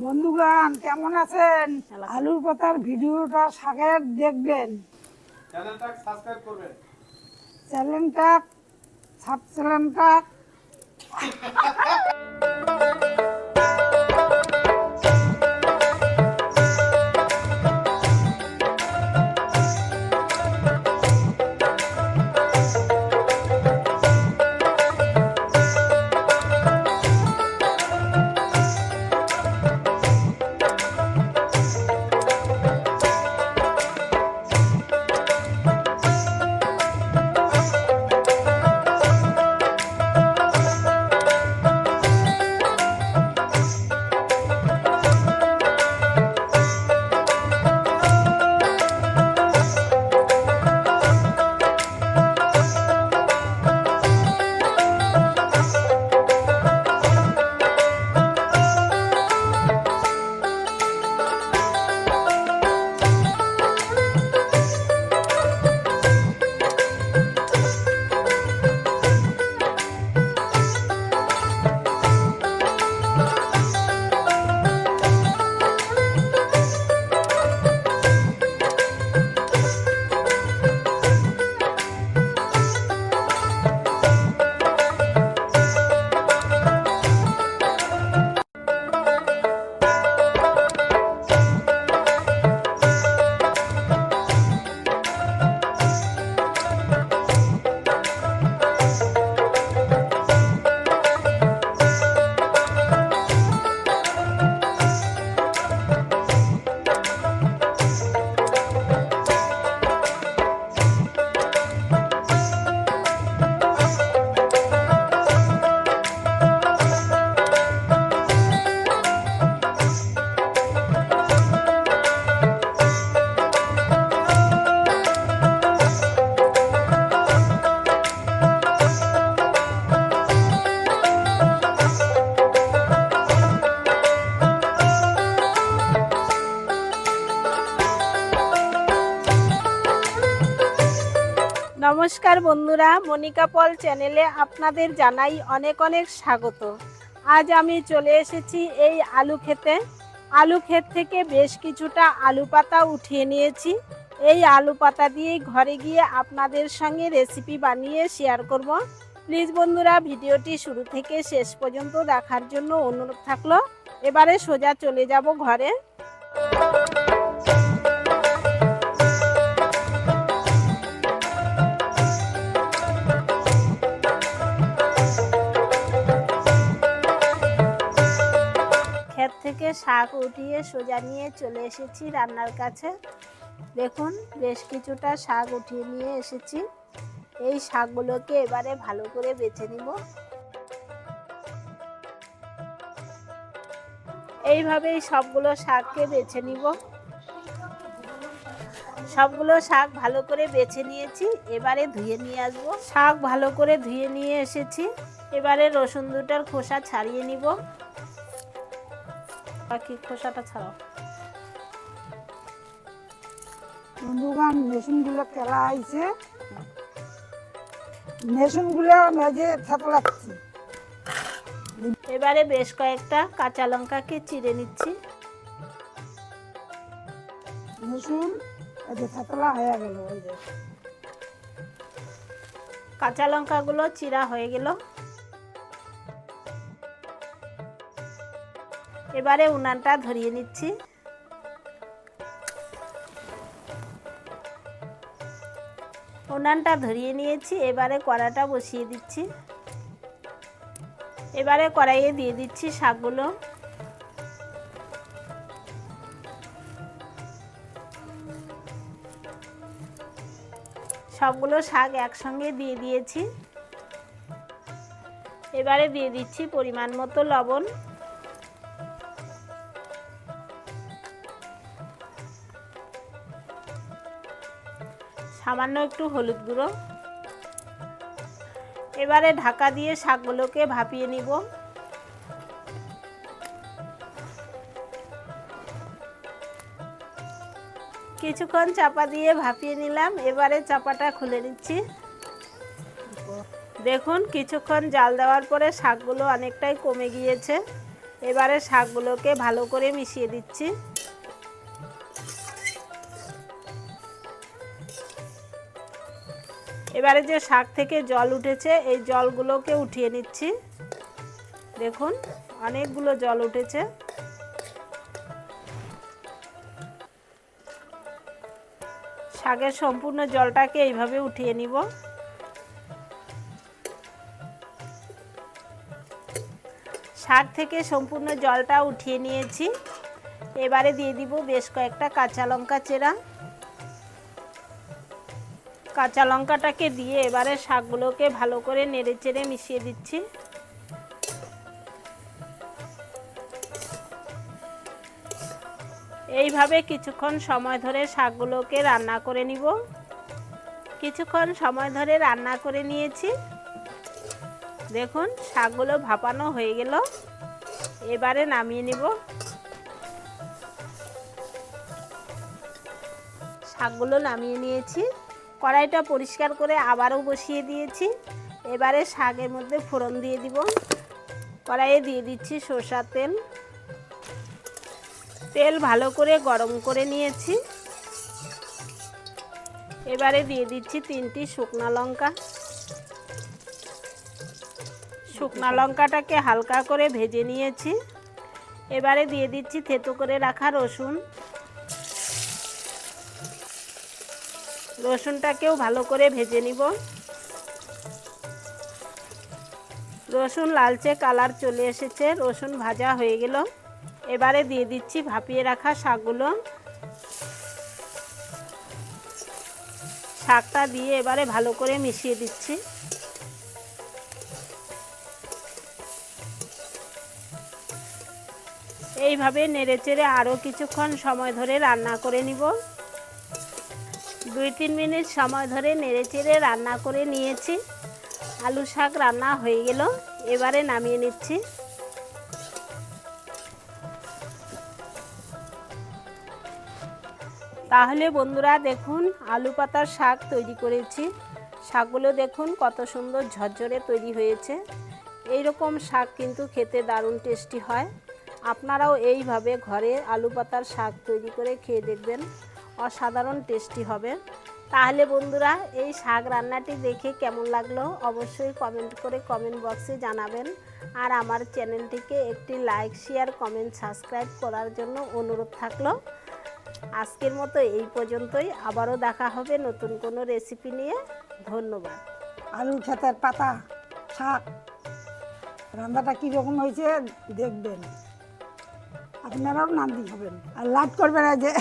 বন্ধুগণ কেমন আছেন? আলুর পাতার ভিডিওটা শাকের দেখবেন, চ্যানেলটা সাবস্ক্রাইব করবেন। চ্যানেলটা নমস্কার বন্ধুরা, মনিকা পল চ্যানেলে আপনাদের জানাই অনেক অনেক স্বাগত। আজ আমি চলে এসেছি এই আলু ক্ষেতে। আলু ক্ষেত থেকে বেশ কিছুটা আলু পাতা উঠিয়ে নিয়েছি। এই আলু পাতা দিয়ে ঘরে গিয়ে আপনাদের সঙ্গে রেসিপি বানিয়ে শেয়ার করব। প্লিজ বন্ধুরা, ভিডিওটি শুরু থেকে শেষ পর্যন্ত দেখার জন্য অনুরোধ থাকলো। এবারে সোজা চলে যাব ঘরে। ক্ষেত থেকে শাক উঠিয়ে সোজা নিয়ে চলে এসেছি রান্নার কাছে। দেখুন, বেশ কিছুটা শাক উঠিয়ে নিয়ে এসেছি। এই শাকগুলোকে এবারে ভালো করে বেছে নিব। এইভাবেই সবগুলো শাককে বেছে নিব। সবগুলো শাক ভালো করে বেছে নিয়েছি, এবারে ধুয়ে নিয়ে আসবো। শাক ভালো করে ধুয়ে নিয়ে এসেছি। এবারে রসুন দুটার খোসা ছাড়িয়ে নিব। বাকি খোসাটা ছাড়াও। বন্ধুগণ রসুনগুলো কেলা হয়েছে, রসুনগুলো মেজে থাকলাচ্ছি। এবারে বেশ কয়েকটা কাঁচা লঙ্কাকে চিড়ে নিচ্ছি। রসুন মেজে থাকলা হয়ে গেল। কাঁচা লঙ্কাগুলো চিরা হয়ে গেল। এবারে উনানটা ধরিয়ে নিচ্ছি। উনানটা ধরিয়ে নিয়েছি, এবারে কড়াটা বসিয়ে দিচ্ছি। এবারে কড়াইয়ে দিয়ে দিচ্ছি শাকগুলো। সবগুলো শাক একসঙ্গে দিয়ে দিয়েছি। এবারে দিয়ে দিচ্ছি পরিমাণ মতো লবণ। সামান্য একটু হলুদ গুঁড়ো। এবারে ঢাকা দিয়ে শাকগুলোকে ভাপিয়ে নিব। কিছুক্ষণ চাপা দিয়ে ভাপিয়ে নিলাম। এবারে চাপাটা খুলে নিচ্ছি। দেখুন কিছুক্ষণ জাল দেওয়ার পরে শাকগুলো অনেকটাই কমে গিয়েছে। এবারে শাকগুলোকে ভালো করে মিশিয়ে দিচ্ছি। এবারে যে শাক থেকে জল উঠেছে এই জলগুলোকে উঠিয়ে নিচ্ছি। দেখুন অনেকগুলো জল উঠেছে। শাকের সম্পূর্ণ জলটাকে এইভাবে উঠিয়ে নিব। শাক থেকে সম্পূর্ণ জলটা উঠিয়ে নিয়েছি। এবারে দিয়ে দিব বেশ কয়েকটা কাঁচা লঙ্কা চেরা। কাঁচা লঙ্কাটাকে দিয়ে এবারে শাকগুলোকে ভালো করে নেড়েচেড়ে মিশিয়ে দিচ্ছি। এইভাবে কিছুক্ষণ সময় ধরে শাকগুলোকে রান্না করে নিব। কিছুক্ষণ সময় ধরে রান্না করে নিয়েছি। দেখুন শাকগুলো ভাপানো হয়ে গেল। এবারে নামিয়ে নিব। শাকগুলো নামিয়ে নিয়েছি। কড়াইটা পরিষ্কার করে আবারও বসিয়ে দিয়েছি। এবারে শাকের মধ্যে ফোড়ন দিয়ে দিব। কড়াইয়ে দিয়ে দিচ্ছি সরষের তেল। তেল ভালো করে গরম করে নিয়েছি। এবারে দিয়ে দিচ্ছি 3টি শুকনা লঙ্কা। শুকনা লঙ্কাটাকে হালকা করে ভেজে নিয়েছি। এবারে দিয়ে দিচ্ছি থেতো করে রাখা রসুন। রসুনটাকেও ভালো করে ভেজে নিব। রসুন লালচে কালার চলে এসেছে। রসুন ভাজা হয়ে গেল। এবারে দিয়ে দিচ্ছি ভাপিয়ে রাখা শাকগুলো। শাকটা দিয়ে এবারে ভালো করে মিশিয়ে দিচ্ছি। এইভাবে নেড়েচেড়ে আরও কিছুক্ষণ সময় ধরে রান্না করে নিব। 2-3 মিনিট সময় ধরে নেড়েচেড়ে রান্না করে নিয়েছি। আলু শাক রান্না হয়ে গেল। এবারে নামিয়ে নিচ্ছি। তাহলে বন্ধুরা দেখুন আলু পাতার শাক তৈরি করেছি। শাকগুলো দেখুন কত সুন্দর ঝরঝরে তৈরি হয়েছে। এই রকম শাক কিন্তু খেতে দারুণ টেস্টি হয়। আপনারাও এইভাবে ঘরে আলু পাতার শাক তৈরি করে খেয়ে দেখবেন, অসাধারণ টেস্টি হবে। তাহলে বন্ধুরা এই শাক রান্নাটি দেখে কেমন লাগলো অবশ্যই কমেন্ট করে কমেন্ট বক্সে জানাবেন। আর আমার চ্যানেলটিকে একটি লাইক, শেয়ার, কমেন্ট, সাবস্ক্রাইব করার জন্য অনুরোধ থাকলো। আজকের মতো এই পর্যন্তই। আবারও দেখা হবে নতুন কোনো রেসিপি নিয়ে। ধন্যবাদ। আলু ক্ষেতের পাতা শাক রান্নাটা কীরকম হয়েছে দেখবেন, আপনারাও নান্দি হবেন আর লাইক করবেন। যে